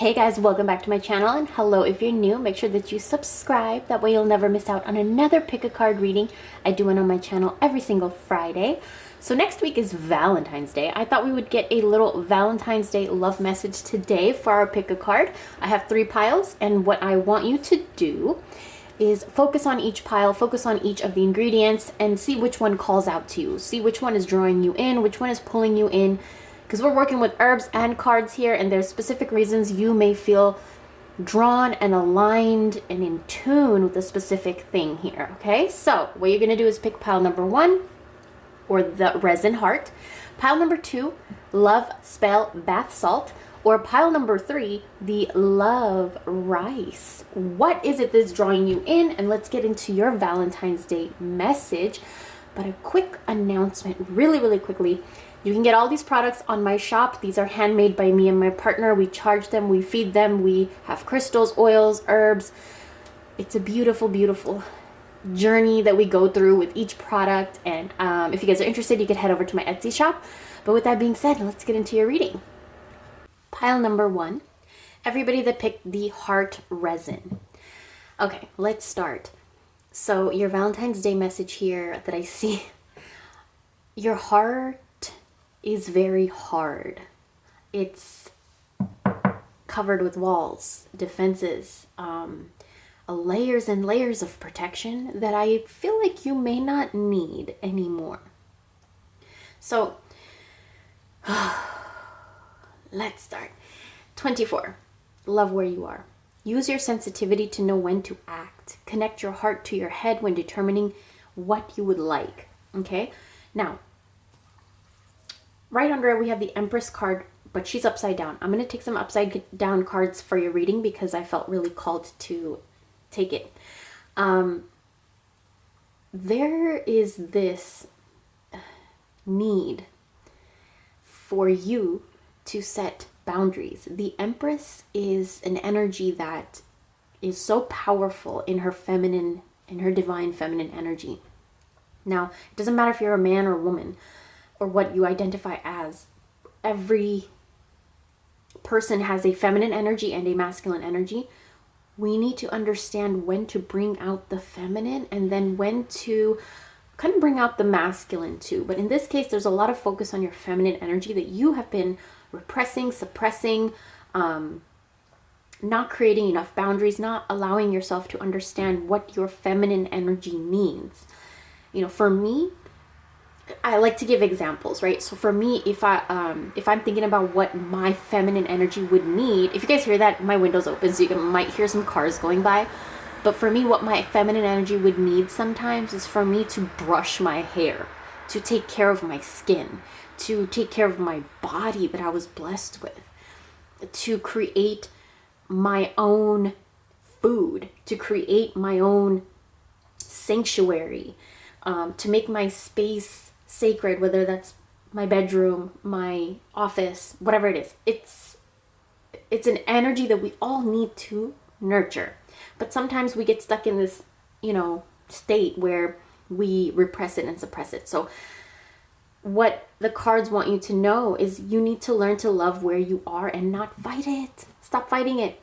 Hey guys, welcome back to my channel, and hello if you're new. Make sure that you subscribe, that way you'll never miss out on another pick a card reading. I do one on my channel every single Friday. So next week is Valentine's Day. I thought we would get a little Valentine's Day love message today for our pick a card. I have 3 piles, and what I want you to do is focus on each pile, focus on each of the ingredients, and see which one calls out to you. See which one is drawing you in, which one is pulling you in. Because we're working with herbs and cards here, and there's specific reasons you may feel drawn and aligned and in tune with a specific thing here, okay? So what you're going to do is pick pile number 1, or the resin heart, pile number 2, love spell bath salt, or pile number 3, the love rice. What is it that's drawing you in? And let's get into your Valentine's Day message. But a quick announcement, really quickly. You can get all these products on my shop. These are handmade by me and my partner. We charge them, we feed them, we have crystals, oils, herbs. It's a beautiful journey that we go through with each product. And if you guys are interested, you can head over to my Etsy shop. But with that being said, let's get into your reading. Pile number 1, everybody that picked the heart resin. Okay, let's start. So your Valentine's Day message here that I see, your heart is very hard. It's covered with walls, defenses, layers and layers of protection that I feel like you may not need anymore. So let's start. 24. Love where you are. Use your sensitivity to know when to act. Connect your heart to your head when determining what you would like. Okay? Now, right under it, we have the Empress card, but she's upside down. I'm going to take some upside down cards for your reading because I felt really called to take it. There is this need for you to set boundaries. The Empress is an energy that is so powerful in her feminine, in her divine feminine energy. Now, it doesn't matter if you're a man or a woman, or what you identify as. Every person has a feminine energy and a masculine energy. We need to understand when to bring out the feminine and then when to kind of bring out the masculine too. But in this case, there's a lot of focus on your feminine energy that you have been repressing, suppressing, not creating enough boundaries, not allowing yourself to understand what your feminine energy means. You know, for me, I like to give examples, right? So for me, if I'm thinking about what my feminine energy would need, if you guys hear that, my window's open, so you might hear some cars going by. But for me, what my feminine energy would need sometimes is for me to brush my hair, to take care of my skin, to take care of my body that I was blessed with, to create my own food, to create my own sanctuary, to make my space sacred, whether that's my bedroom, my office, whatever it is. It's an energy that we all need to nurture. But sometimes we get stuck in this, state where we repress it and suppress it. So what the cards want you to know is you need to learn to love where you are and not fight it. Stop fighting it.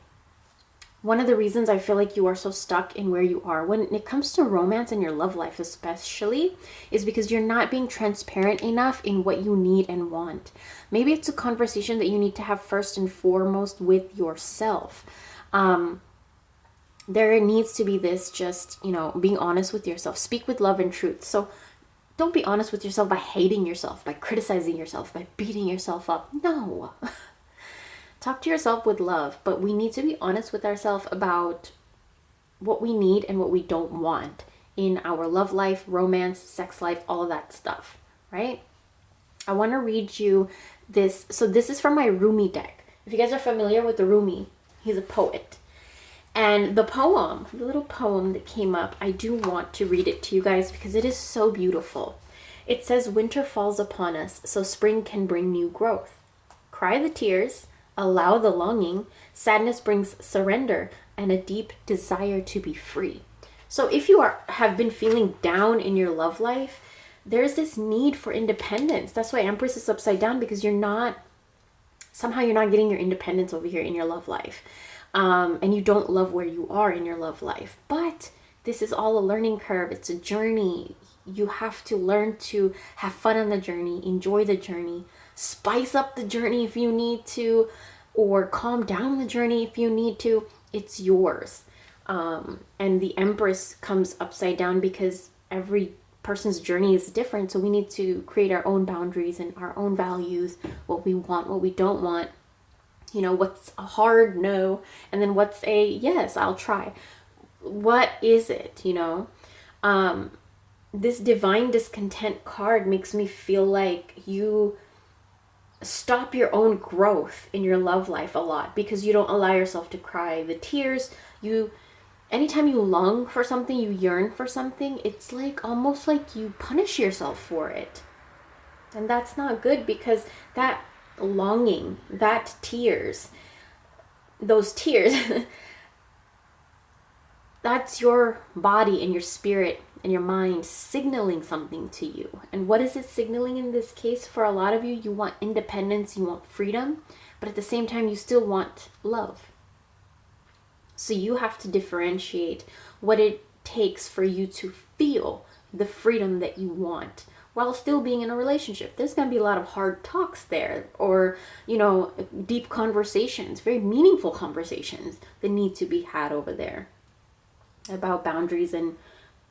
One of the reasons I feel like you are so stuck in where you are when it comes to romance and your love life especially is because you're not being transparent enough in what you need and want. Maybe it's a conversation that you need to have first and foremost with yourself. There needs to be this just, being honest with yourself. Speak with love and truth. So don't be honest with yourself by hating yourself, by criticizing yourself, by beating yourself up. No. Talk to yourself with love, but we need to be honest with ourselves about what we need and what we don't want in our love life, romance, sex life, all of that stuff, right? I want to read you this. So this is from my Rumi deck. If you guys are familiar with the Rumi, he's a poet. And the little poem that came up, I do want to read it to you guys because it is so beautiful. It says, "Winter falls upon us, so spring can bring new growth. Cry the tears, allow the longing. Sadness brings surrender and a deep desire to be free." So if you have been feeling down in your love life, there's this need for independence. That's why Empress is upside down, because you're not somehow you're not getting your independence over here in your love life. And you don't love where you are in your love life. But this is all a learning curve. It's a journey. You have to learn to have fun on the journey, enjoy the journey, spice up the journey if you need to, or calm down the journey if you need to. It's yours. And the Empress comes upside down because every person's journey is different. So we need to create our own boundaries and our own values, what we want, what we don't want. You know, what's a hard no, and then what's a yes, I'll try. What is it, you know? This divine discontent card makes me feel like you stop your own growth in your love life a lot because you don't allow yourself to cry. The tears, anytime you long for something, you yearn for something, it's like almost like you punish yourself for it. And that's not good, because that longing, that tears, those tears, that's your body and your spirit and your mind signaling something to you. And what is it signaling in this case? For a lot of you, you want independence, you want freedom, but at the same time, you still want love. So you have to differentiate what it takes for you to feel the freedom that you want while still being in a relationship. There's going to be a lot of hard talks there, or, you know, deep conversations, very meaningful conversations that need to be had over there about boundaries and,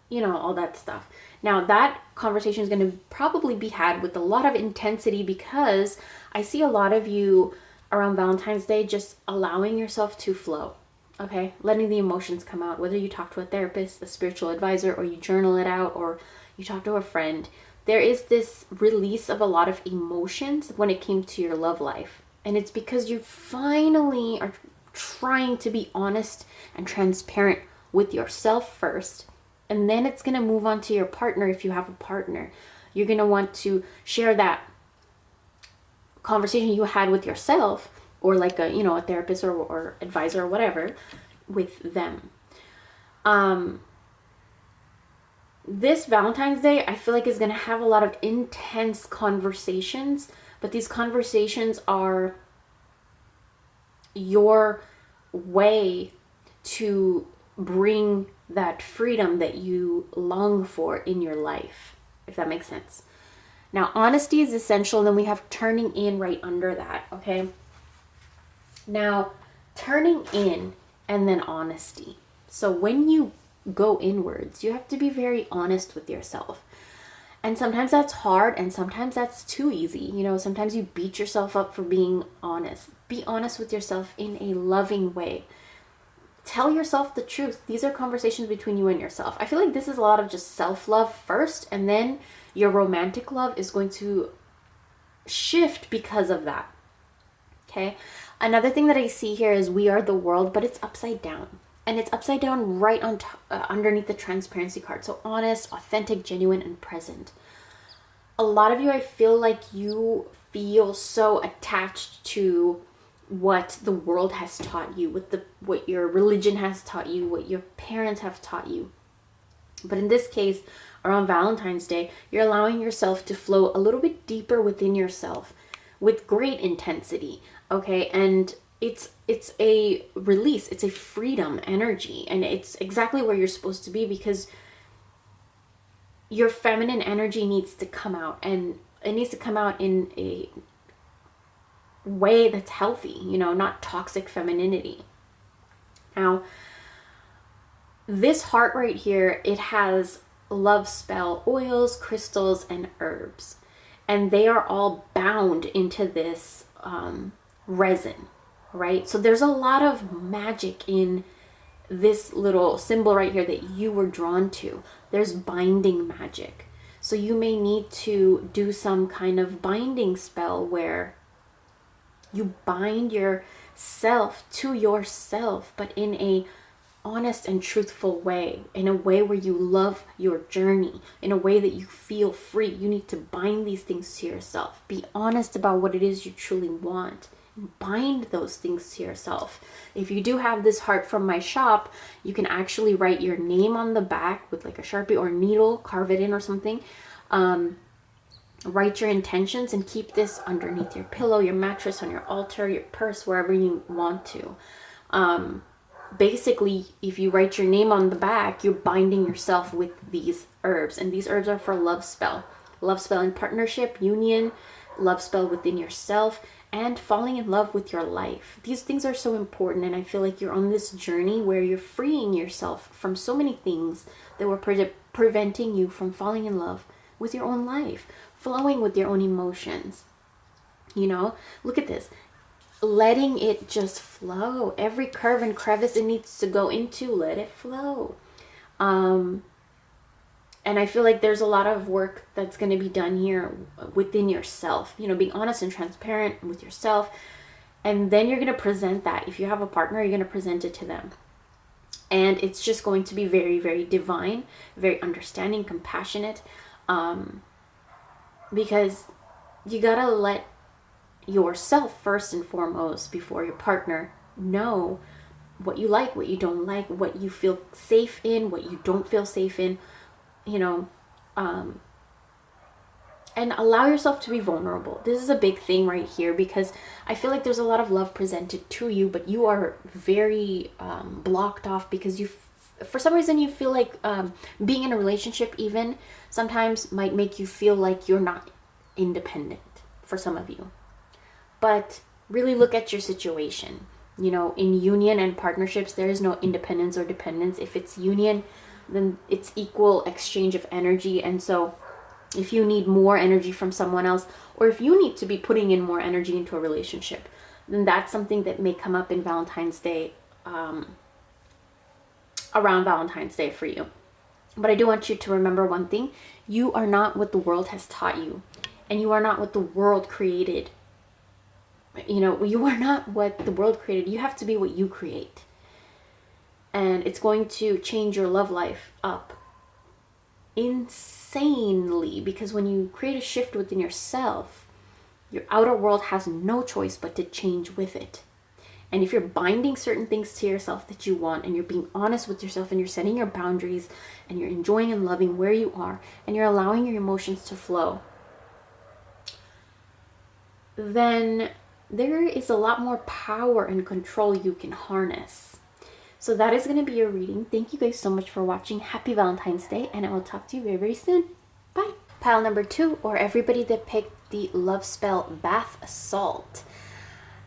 you know, all that stuff. Now, that conversation is going to probably be had with a lot of intensity, because I see a lot of you around Valentine's Day just allowing yourself to flow. Okay, letting the emotions come out, whether you talk to a therapist, a spiritual advisor, or you journal it out, or you talk to a friend. There is this release of a lot of emotions when it came to your love life. And it's because you finally are trying to be honest and transparent with yourself first. And then it's going to move on to your partner if you have a partner. You're going to want to share that conversation you had with yourself, or like a, you know, a therapist or advisor or whatever, with them. This Valentine's Day, I feel like, is going to have a lot of intense conversations, but these conversations are your way to bring that freedom that you long for in your life, if that makes sense. Now, honesty is essential, and then we have turning in right under that, okay? Now, turning in and then honesty. So when you go inwards, you have to be very honest with yourself. And sometimes that's hard, and sometimes that's too easy. You know, sometimes you beat yourself up for being honest. Be honest with yourself in a loving way. Tell yourself the truth. These are conversations between you and yourself. I feel like this is a lot of just self-love first, and then your romantic love is going to shift because of that. Okay? Another thing that I see here is we are the world, but it's upside down. And it's upside down right on underneath the transparency card. So honest, authentic, genuine, and present. A lot of you, I feel like you feel so attached to what the world has taught you, what your religion has taught you, what your parents have taught you. But in this case, around Valentine's Day, you're allowing yourself to flow a little bit deeper within yourself with great intensity, okay? And it's a release, it's a freedom energy, and it's exactly where you're supposed to be, because your feminine energy needs to come out, and it needs to come out in a way that's healthy, you know, not toxic femininity. Now, this heart right here, it has love spell oils, crystals, and herbs, and they are all bound into this resin, right? So there's a lot of magic in this little symbol right here that you were drawn to. There's binding magic. So you may need to do some kind of binding spell where you bind yourself to yourself, but in a honest and truthful way, in a way where you love your journey, in a way that you feel free. You need to bind these things to yourself. Be honest about what it is you truly want. Bind those things to yourself. If you do have this heart from my shop, you can actually write your name on the back with like a Sharpie or needle, carve it in or something. Write your intentions and keep this underneath your pillow, your mattress, on your altar, your purse, wherever you want to. Basically, if you write your name on the back, you're binding yourself with these herbs. And these herbs are for love spell. Love spell in partnership, union, love spell within yourself, and falling in love with your life. These things are so important, and I feel like you're on this journey where you're freeing yourself from so many things that were preventing you from falling in love with your own life, flowing with your own emotions. You know, look at this. Letting it just flow. Every curve and crevice it needs to go into, let it flow. And I feel like there's a lot of work that's going to be done here within yourself, you know, being honest and transparent with yourself. And then you're going to present that. If you have a partner, you're going to present it to them. And it's just going to be very, very divine, very understanding, compassionate. Because you got to let yourself first and foremost before your partner know what you like, what you don't like, what you feel safe in, what you don't feel safe in. You know, and allow yourself to be vulnerable. This is a big thing right here, because I feel like there's a lot of love presented to you, but you are very blocked off because for some reason you feel like being in a relationship even sometimes might make you feel like you're not independent for some of you. But really look at your situation. You know, in union and partnerships, there is no independence or dependence. If it's union, then it's equal exchange of energy. And so if you need more energy from someone else, or if you need to be putting in more energy into a relationship, then that's something that may come up in Valentine's Day, around Valentine's Day for you. But I do want you to remember one thing. You are not what the world has taught you, and you are not what the world created. You know, you are not what the world created. You have to be what you create. And it's going to change your love life up insanely, because when you create a shift within yourself, your outer world has no choice but to change with it. And if you're binding certain things to yourself that you want, and you're being honest with yourself, and you're setting your boundaries, and you're enjoying and loving where you are, and you're allowing your emotions to flow, then there is a lot more power and control you can harness. So that is going to be your reading. Thank you guys so much for watching. Happy Valentine's Day, and I will talk to you very, very soon. Bye. Pile number 2, or everybody that picked the love spell bath salt.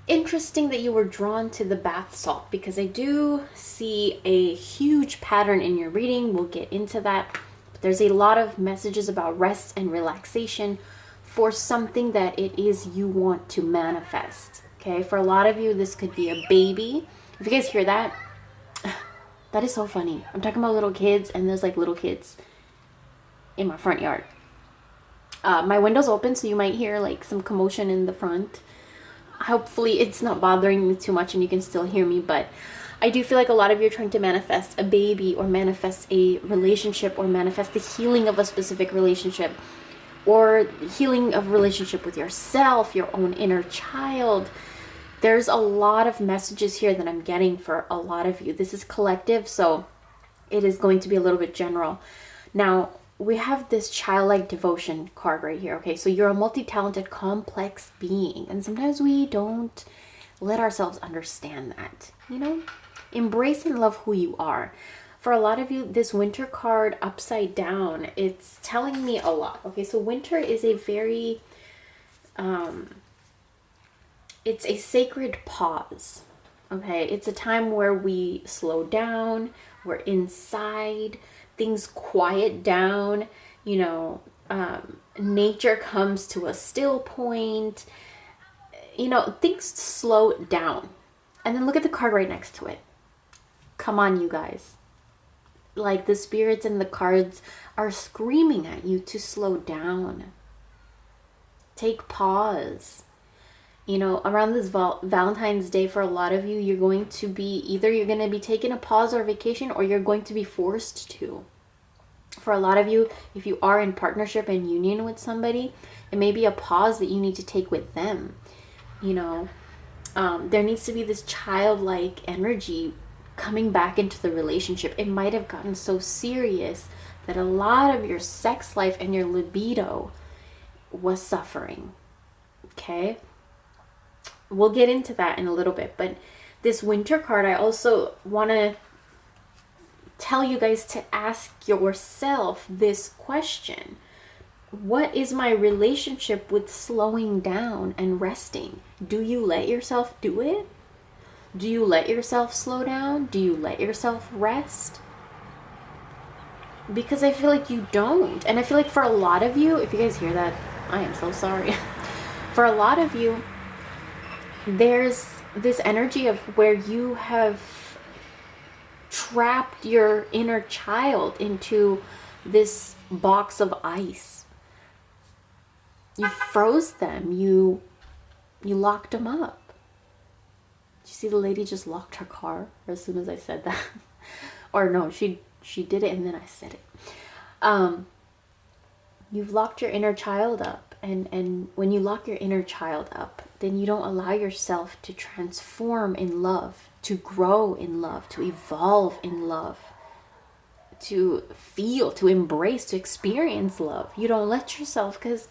Interesting that you were drawn to the bath salt, because I do see a huge pattern in your reading. We'll get into that. But there's a lot of messages about rest and relaxation for something that it is you want to manifest. Okay, for a lot of you, this could be a baby. If you guys hear that, that is so funny. I'm talking about little kids, and there's like little kids in my front yard. My window's open, so you might hear like some commotion in the front. Hopefully it's not bothering me too much and you can still hear me, but I do feel like a lot of you are trying to manifest a baby, or manifest a relationship, or manifest the healing of a specific relationship, or healing of relationship with yourself, your own inner child. There's a lot of messages here that I'm getting for a lot of you. This is collective, so it is going to be a little bit general. Now, we have this childlike devotion card right here. Okay, so you're a multi-talented, complex being, and sometimes we don't let ourselves understand that. You know, embrace and love who you are. For a lot of you, this winter card upside down, it's telling me a lot. Okay, so winter is a very it's a sacred pause. Okay, it's a time where we slow down, we're inside, things quiet down, you know, nature comes to a still point, you know, things slow down. And then look at the card right next to it. Come on, you guys. Like, the spirits and the cards are screaming at you to slow down. Take pause. You know, around this Valentine's Day, for a lot of you, you're going to be, either you're going to be taking a pause or vacation, or you're going to be forced to. For a lot of you, if you are in partnership and union with somebody, it may be a pause that you need to take with them. You know, there needs to be this childlike energy coming back into the relationship. It might have gotten so serious that a lot of your sex life and your libido was suffering. Okay? We'll get into that in a little bit, but this winter card, I also want to tell you guys to ask yourself this question. What is my relationship with slowing down and resting? Do you let yourself do it? Do you let yourself slow down? Do you let yourself rest? Because I feel like you don't. And I feel like for a lot of you, if you guys hear that, I am so sorry. For a lot of you, there's this energy of where you have trapped your inner child into this box of ice. You froze them. You locked them up. Did you see the lady just locked her car as soon as I said that? Or no, she did it and then I said it. You've locked your inner child up. And when you lock your inner child up, then you don't allow yourself to transform in love, to grow in love, to evolve in love, to feel, to embrace, to experience love. You don't let yourself, because,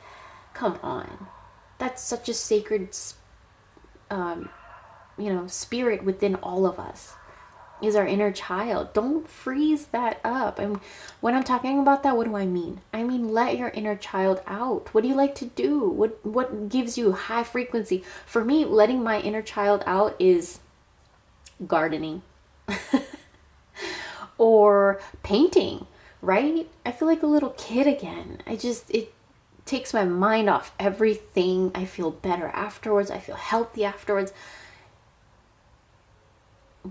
come on, that's such a sacred, spirit within all of us, is our inner child. Don't freeze that up. And when I'm talking about that, what do I mean? I mean, let your inner child out. What do you like to do? What gives you high frequency? For me, letting my inner child out is gardening or painting, right? I feel like a little kid again. It takes my mind off everything. I feel better afterwards. I feel healthy afterwards.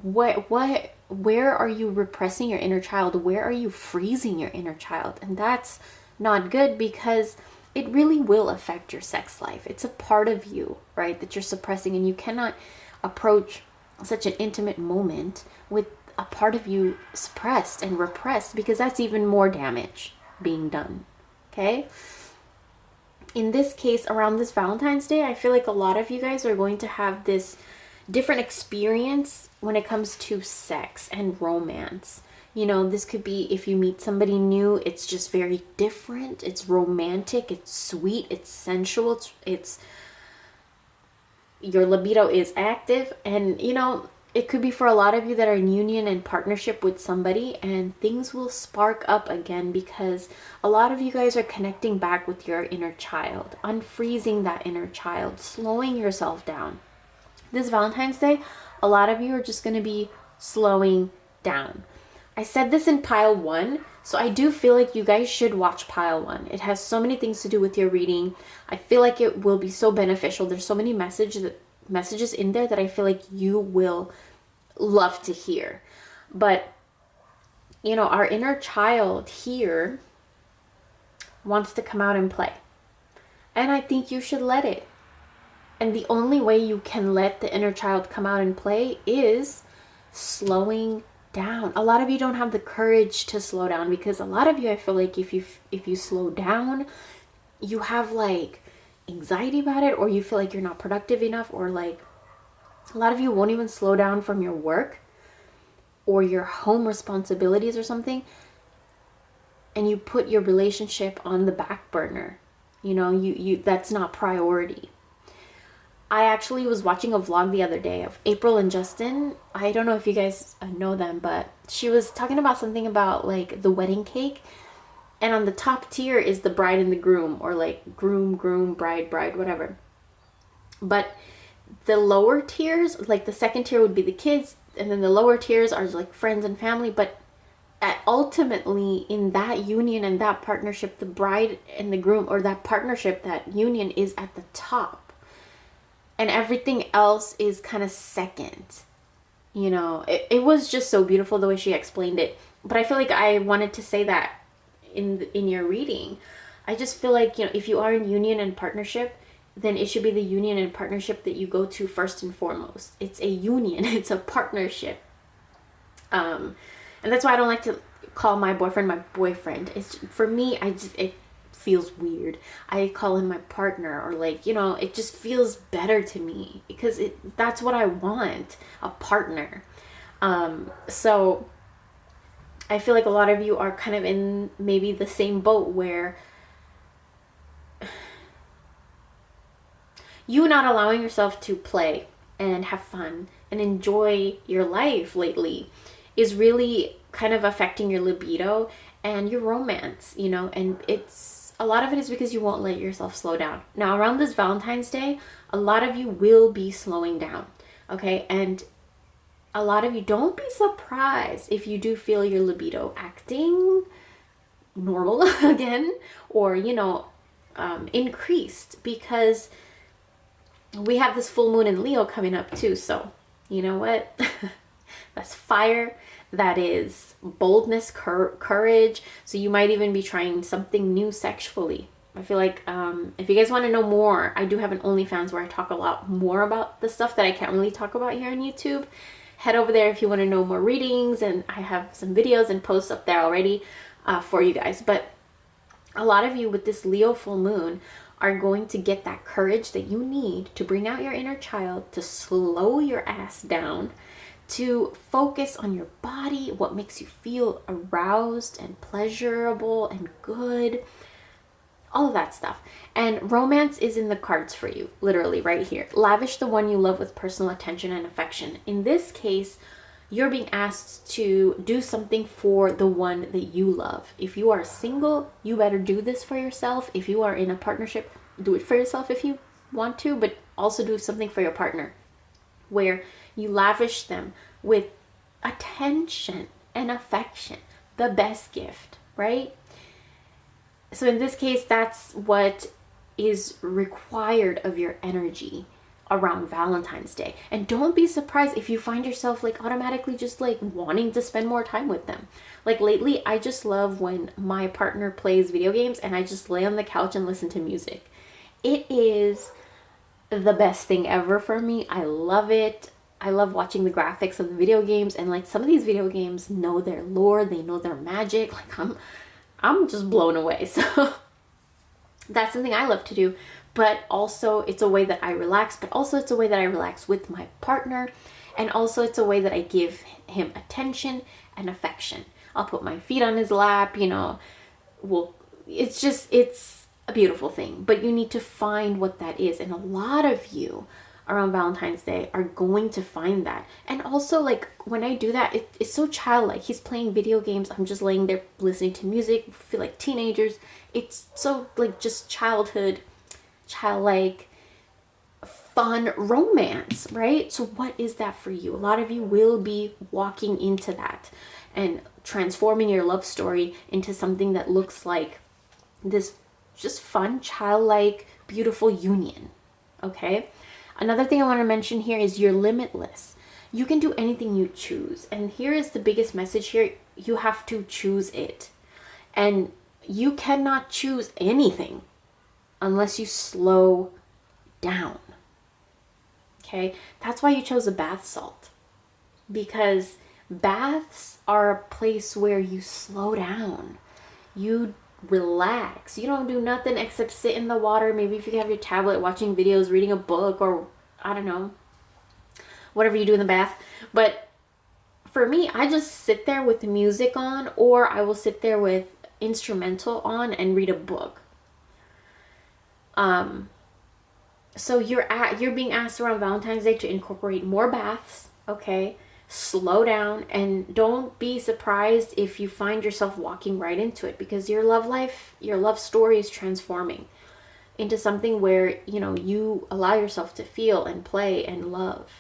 Where are you repressing your inner child? Where are you freezing your inner child? And that's not good, because it really will affect your sex life. It's a part of you, right, that you're suppressing, and you cannot approach such an intimate moment with a part of you suppressed and repressed, because that's even more damage being done. Okay? In this case, around this Valentine's Day, I feel like a lot of you guys are going to have this different experience when it comes to sex and romance. You know, this could be if you meet somebody new, it's just very different. It's romantic, it's sweet, it's sensual, it's your libido is active. And you know, it could be for a lot of you that are in union and partnership with somebody, and things will spark up again, because a lot of you guys are connecting back with your inner child, unfreezing that inner child, slowing yourself down. This Valentine's Day, a lot of you are just going to be slowing down. I said this in pile 1, so I do feel like you guys should watch pile 1. It has so many things to do with your reading. I feel like it will be so beneficial. There's so many messages in there that I feel like you will love to hear. But, you know, our inner child here wants to come out and play. And I think you should let it. And the only way you can let the inner child come out and play is slowing down. A lot of you don't have the courage to slow down, because a lot of you, I feel like if you slow down, you have like anxiety about it, or you feel like you're not productive enough, or like a lot of you won't even slow down from your work or your home responsibilities or something, and you put your relationship on the back burner. You know, you that's not priority. I actually was watching a vlog the other day of April and Justin. I don't know if you guys know them, but she was talking about something about like the wedding cake. And on the top tier is the bride and the groom, or like groom, bride, whatever. But the lower tiers, like the second tier would be the kids, and then the lower tiers are like friends and family. But ultimately in that union and that partnership, the bride and the groom, or that partnership, that union is at the top. And everything else is kind of second. You know, it was just so beautiful the way she explained it. But I feel like I wanted to say that in your reading. I just feel like, you know, if you are in union and partnership, then it should be the union and partnership that you go to first and foremost. It's a union. It's a partnership. And that's why I don't like to call my boyfriend my boyfriend. It's, for me, it feels weird. I call him my partner, or like, you know, it just feels better to me, because that's what I want, a partner. So I feel like a lot of you are kind of in maybe the same boat, where you not allowing yourself to play and have fun and enjoy your life lately is really kind of affecting your libido and your romance, you know, and it's a lot of it is because you won't let yourself slow down. Now, around this Valentine's Day, a lot of you will be slowing down, okay? And a lot of you, don't be surprised if you do feel your libido acting normal again, or, you know, increased, because we have this full moon in Leo coming up too. So you know what? That's fire. That is boldness, courage. So you might even be trying something new sexually. I feel like if you guys want to know more, I do have an OnlyFans where I talk a lot more about the stuff that I can't really talk about here on YouTube. Head over there if you want to know more readings, and I have some videos and posts up there already for you guys. But a lot of you with this Leo full moon are going to get that courage that you need to bring out your inner child, to slow your ass down, to focus on your body, what makes you feel aroused and pleasurable and good, all of that stuff. And romance is in the cards for you, literally right here. Lavish the one you love with personal attention and affection. In this case, you're being asked to do something for the one that you love. If you are single, you better do this for yourself. If you are in a partnership, do it for yourself if you want to, but also do something for your partner, where you lavish them with attention and affection, the best gift, right? So in this case, that's what is required of your energy around Valentine's Day. And don't be surprised if you find yourself like automatically just like wanting to spend more time with them. Like lately, I just love when my partner plays video games and I just lay on the couch and listen to music. It is the best thing ever for me. I love it. I love watching the graphics of the video games, and like some of these video games know their lore, they know their magic. Like I'm just blown away. So that's something I love to do. But also it's a way that I relax, but also it's a way that I relax with my partner. And also it's a way that I give him attention and affection. I'll put my feet on his lap, you know. Well, it's a beautiful thing. But you need to find what that is. And a lot of you around Valentine's Day are going to find that. And also, like, when I do that, it's so childlike. He's playing video games, I'm just laying there listening to music, feel like teenagers. It's so like just childlike fun romance, right? So what is that for you? A lot of you will be walking into that and transforming your love story into something that looks like this just fun, childlike, beautiful union, okay? Another thing I want to mention here is you're limitless. You can do anything you choose. And here is the biggest message here. You have to choose it. And you cannot choose anything unless you slow down. Okay? That's why you chose a bath salt. Because baths are a place where you slow down. You relax. You don't do nothing except sit in the water. Maybe if you have your tablet, watching videos, reading a book, or I don't know, whatever you do in the bath. But for me, I just sit there with the music on, or I will sit there with instrumental on and read a book. So you're being asked around Valentine's Day to incorporate more baths, okay? Slow down, and don't be surprised if you find yourself walking right into it, because your love life, your love story is transforming into something where, you know, you allow yourself to feel and play and love.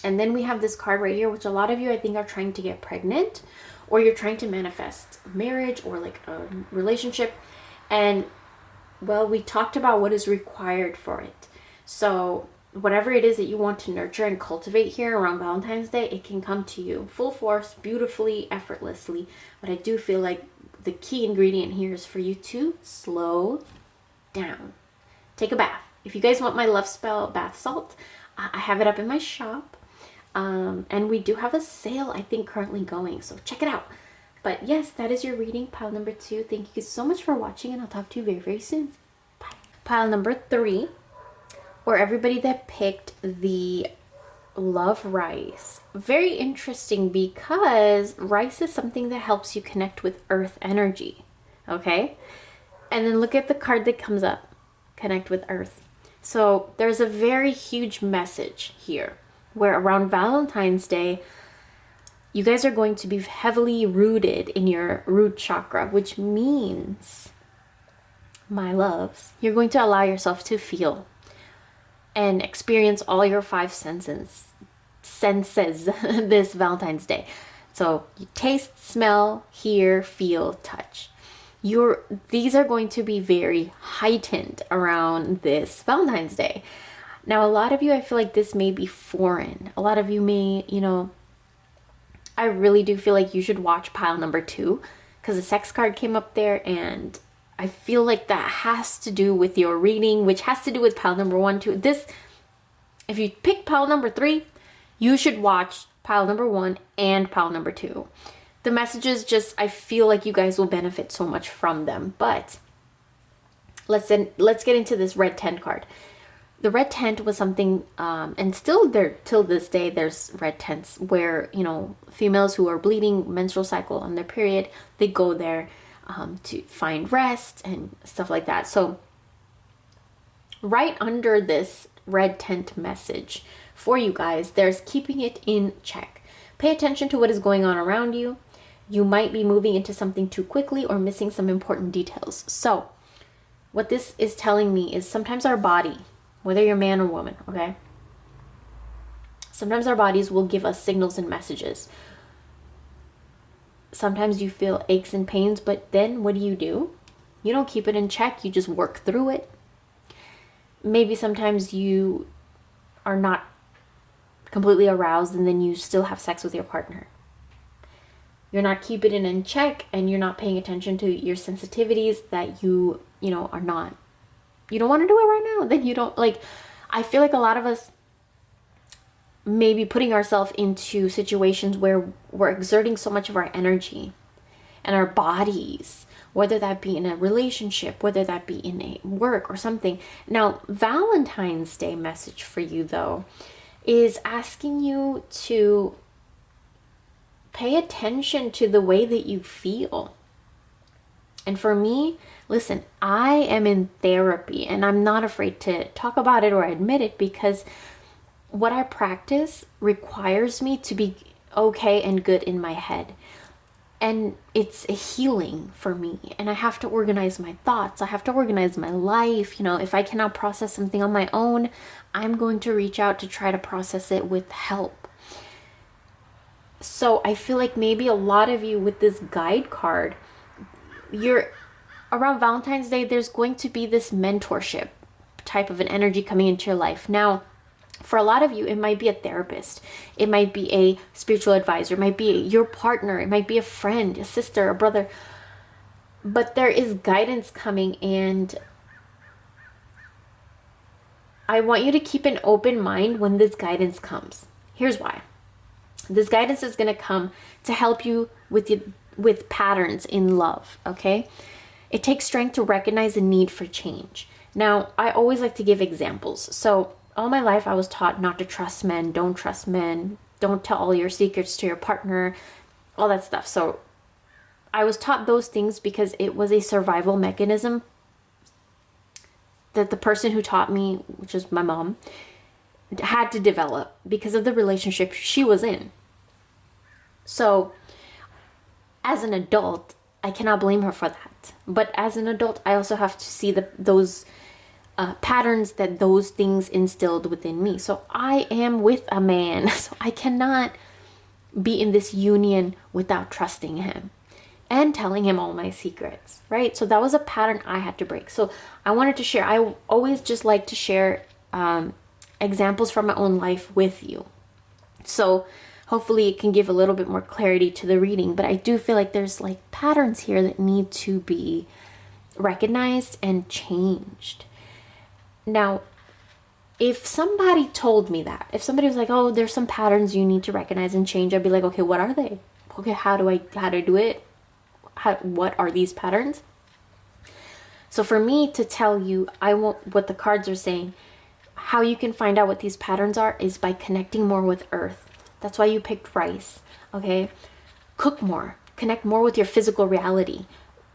And then we have this card right here, which a lot of you I think are trying to get pregnant, or you're trying to manifest marriage or like a relationship. And well, we talked about what is required for it. So whatever it is that you want to nurture and cultivate here around Valentine's Day, it can come to you full force, beautifully, effortlessly. But I do feel like the key ingredient here is for you to slow down. Take a bath. If you guys want my Love Spell bath salt, I have it up in my shop. And we do have a sale, I think, currently going. So check it out. But yes, that is your reading, pile number 2. Thank you so much for watching, and I'll talk to you very, very soon. Bye. Pile number 3. Or everybody that picked the love rice. Very interesting, because rice is something that helps you connect with earth energy. Okay? And then look at the card that comes up. Connect with earth. So there's a very huge message here where around Valentine's Day, you guys are going to be heavily rooted in your root chakra, which means, my loves, you're going to allow yourself to feel and experience all your five senses this Valentine's Day. So you taste, smell, hear, feel, touch. These are going to be very heightened around this Valentine's Day. Now, a lot of you, I feel like this may be foreign. A lot of you may, I really do feel like you should watch pile number 2 because the sex card came up there, and I feel like that has to do with your reading, which has to do with pile number 1 too. If you pick pile number 3, you should watch pile number 1 and pile number 2. The messages I feel like you guys will benefit so much from them. But let's get into this red tent card. The red tent was something, and still there till this day, there's red tents where, females who are bleeding, menstrual cycle on their period, they go there to find rest and stuff like that. So right under this red tent message for you guys, there's keeping it in check. Pay attention to what is going on around you. You might be moving into something too quickly or missing some important details. So what this is telling me is sometimes our body, whether you're man or woman, okay? Sometimes our bodies will give us signals and messages. Sometimes you feel aches and pains, but then what do? You don't keep it in check. You just work through it. Maybe sometimes you are not completely aroused and then you still have sex with your partner. You're not keeping it in check and you're not paying attention to your sensitivities that you are not. You don't want to do it right now. Then you don't, I feel like a lot of us may be putting ourselves into situations where we're exerting so much of our energy and our bodies, whether that be in a relationship, whether that be in a work or something. Now, Valentine's Day message for you, though, is asking you to pay attention to the way that you feel. And for me, listen, I am in therapy and I'm not afraid to talk about it or admit it because what I practice requires me to be okay and good in my head. And it's a healing for me. And I have to organize my thoughts. I have to organize my life. If I cannot process something on my own, I'm going to reach out to try to process it with help. So I feel like maybe a lot of you with this guide card, you're around Valentine's Day, there's going to be this mentorship type of an energy coming into your life. Now, for a lot of you, it might be a therapist. It might be a spiritual advisor. It might be your partner. It might be a friend, a sister, a brother. But there is guidance coming, and I want you to keep an open mind when this guidance comes. Here's why. This guidance is going to come to help you with patterns in love, okay? It takes strength to recognize the need for change. Now, I always like to give examples. So all my life, I was taught not to trust men, don't tell all your secrets to your partner, all that stuff. So I was taught those things because it was a survival mechanism that the person who taught me, which is my mom, had to develop because of the relationship she was in. So as an adult, I cannot blame her for that. But as an adult, I also have to see those patterns that those things instilled within me. So I am with a man, so I cannot be in this union without trusting him and telling him all my secrets, right? So that was a pattern I had to break. So I wanted to share, I always just like to share examples from my own life with you. So hopefully it can give a little bit more clarity to the reading, but I do feel like there's patterns here that need to be recognized and changed. Now, if somebody told me that, if somebody was like, oh, there's some patterns you need to recognize and change, I'd be like, okay, what are they? Okay, how do I do it? What are these patterns? So for me to tell you, what the cards are saying, how you can find out what these patterns are is by connecting more with earth. That's why you picked rice, okay? Cook more, connect more with your physical reality.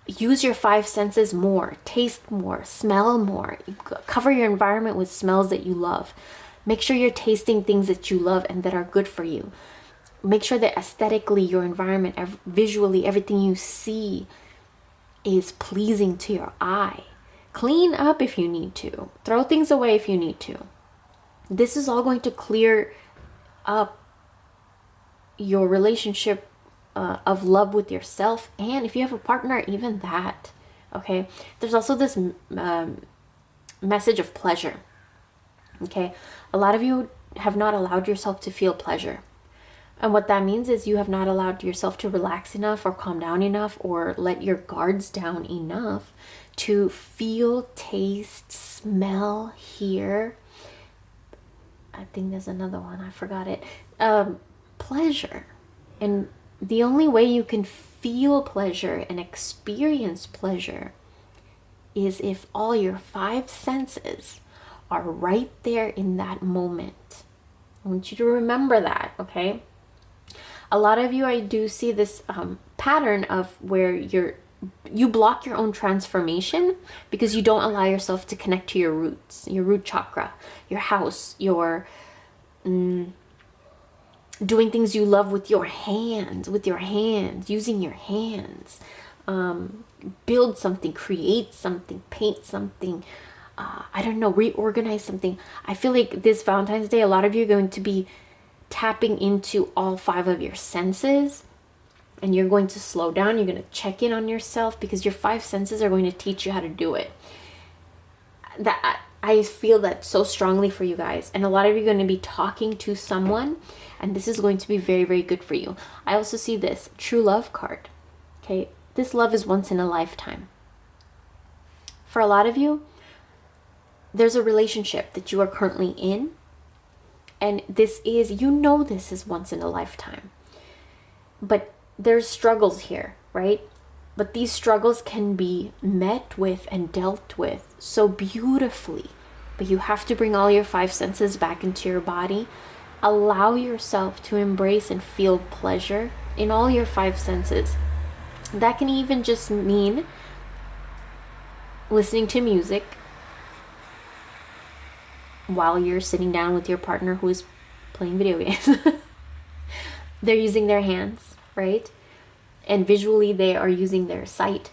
use your five senses more, taste more, smell more, cover your environment with smells that you love. Make sure you're tasting things that you love and that are good for you. Make sure that aesthetically your environment, visually, everything you see is pleasing to your eye. Clean up if you need to. Throw things away if you need to. This is all going to clear up your relationship of love with yourself, and if you have a partner, even that. Okay, there's also this message of pleasure. Okay, a lot of you have not allowed yourself to feel pleasure, and what that means is you have not allowed yourself to relax enough or calm down enough or let your guards down enough to feel, taste, smell, hear. I think there's another one, I forgot it. Pleasure. And the only way you can feel pleasure and experience pleasure is if all your five senses are right there in that moment. I want you to remember that, okay? A lot of you, I do see this pattern of where you block your own transformation because you don't allow yourself to connect to your roots, your root chakra, your house, your doing things you love with your hands, using your hands. Build something, create something, paint something, I don't know, reorganize something. I feel like this Valentine's Day, a lot of you are going to be tapping into all five of your senses, and you're going to slow down. You're going to check in on yourself because your five senses are going to teach you how to do it. That I feel that so strongly for you guys, and a lot of you are going to be talking to someone, and this is going to be very, very good for you. I also see this true love card. Okay, this love is once in a lifetime. For a lot of you, there's a relationship that you are currently in, and this is, this is once in a lifetime, but there's struggles here, right? But these struggles can be met with and dealt with so beautifully. But you have to bring all your five senses back into your body. Allow yourself to embrace and feel pleasure in all your five senses. That can even just mean listening to music while you're sitting down with your partner who is playing video games. They're using their hands, right? And visually they are using their sight.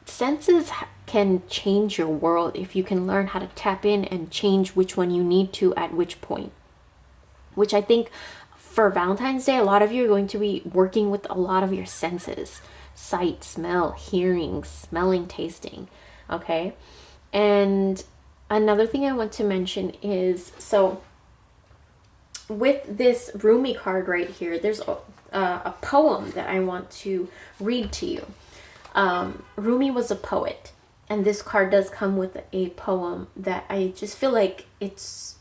Senses can change your world if you can learn how to tap in and change which one you need to at which point. Which I think for Valentine's Day, a lot of you are going to be working with a lot of your senses. Sight, smell, hearing, smelling, tasting. Okay? And another thing I want to mention is, so with this Rumi card right here, there's a poem that I want to read to you. Rumi was a poet, and this card does come with a poem that I just feel like it's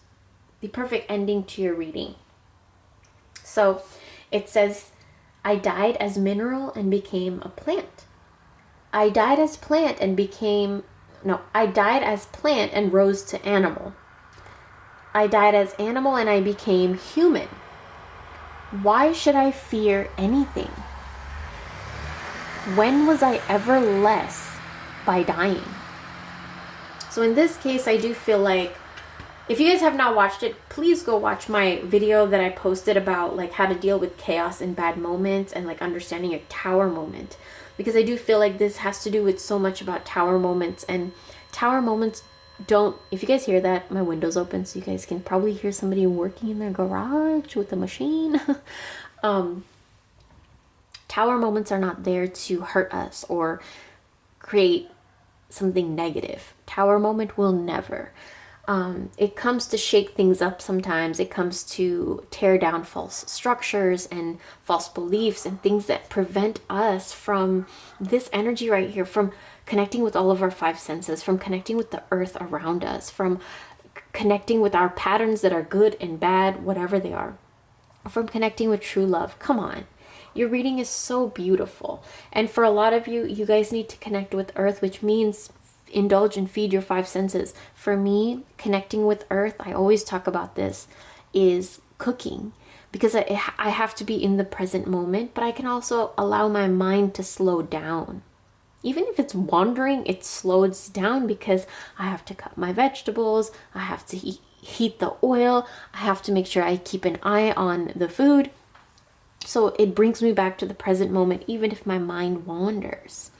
the perfect ending to your reading. So it says, I died as mineral and became a plant. I died as plant and rose to animal. I died as animal and I became human. Why should I fear anything? When was I ever less by dying? So in this case, I do feel like, if you guys have not watched it, please go watch my video that I posted about like how to deal with chaos and bad moments and like understanding your tower moment. Because I do feel like this has to do with so much about tower moments, and tower moments don't, if you guys hear that, my window's open so you guys can probably hear somebody working in their garage with a machine. Tower moments are not there to hurt us or create something negative. Tower moment will never. It comes to shake things up sometimes. It comes to tear down false structures and false beliefs and things that prevent us from this energy right here, from connecting with all of our five senses, from connecting with the earth around us, from connecting with our patterns that are good and bad, whatever they are, from connecting with true love. Come on. Your reading is so beautiful. And for a lot of you, you guys need to connect with earth, which means indulge and feed your five senses. For me, connecting with earth, I always talk about this, is cooking. because I have to be in the present moment, but I can also allow my mind to slow down. Even if it's wandering, it slows down because I have to cut my vegetables, I have to heat the oil, I have to make sure I keep an eye on the food. So it brings me back to the present moment, even if my mind wanders.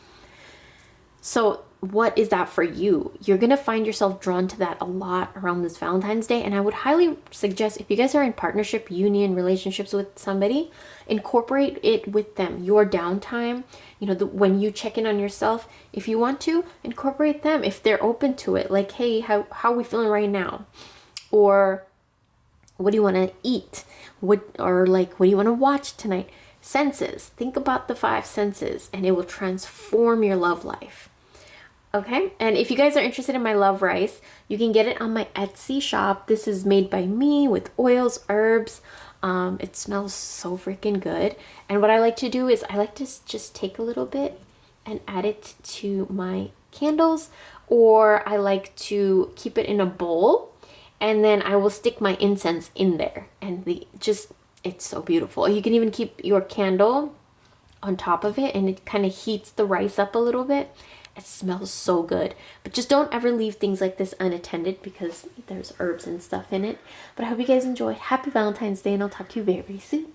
So what is that for you? You're going to find yourself drawn to that a lot around this Valentine's Day. And I would highly suggest, if you guys are in partnership, union, relationships with somebody, incorporate it with them. Your downtime, when you check in on yourself, if you want to, incorporate them if they're open to it. Like, hey, how are we feeling right now? Or what do you want to eat? What do you want to watch tonight? Senses. Think about the 5 senses and it will transform your love life. Okay, and if you guys are interested in my love rice, you can get it on my Etsy shop. This is made by me with oils, herbs. It smells so freaking good. And what I like to do is I like to just take a little bit and add it to my candles, or I like to keep it in a bowl, and then I will stick my incense in there. And it's so beautiful. You can even keep your candle on top of it, and it kind of heats the rice up a little bit. It smells so good. But just don't ever leave things like this unattended because there's herbs and stuff in it. But I hope you guys enjoyed. Happy Valentine's Day, and I'll talk to you very, very soon.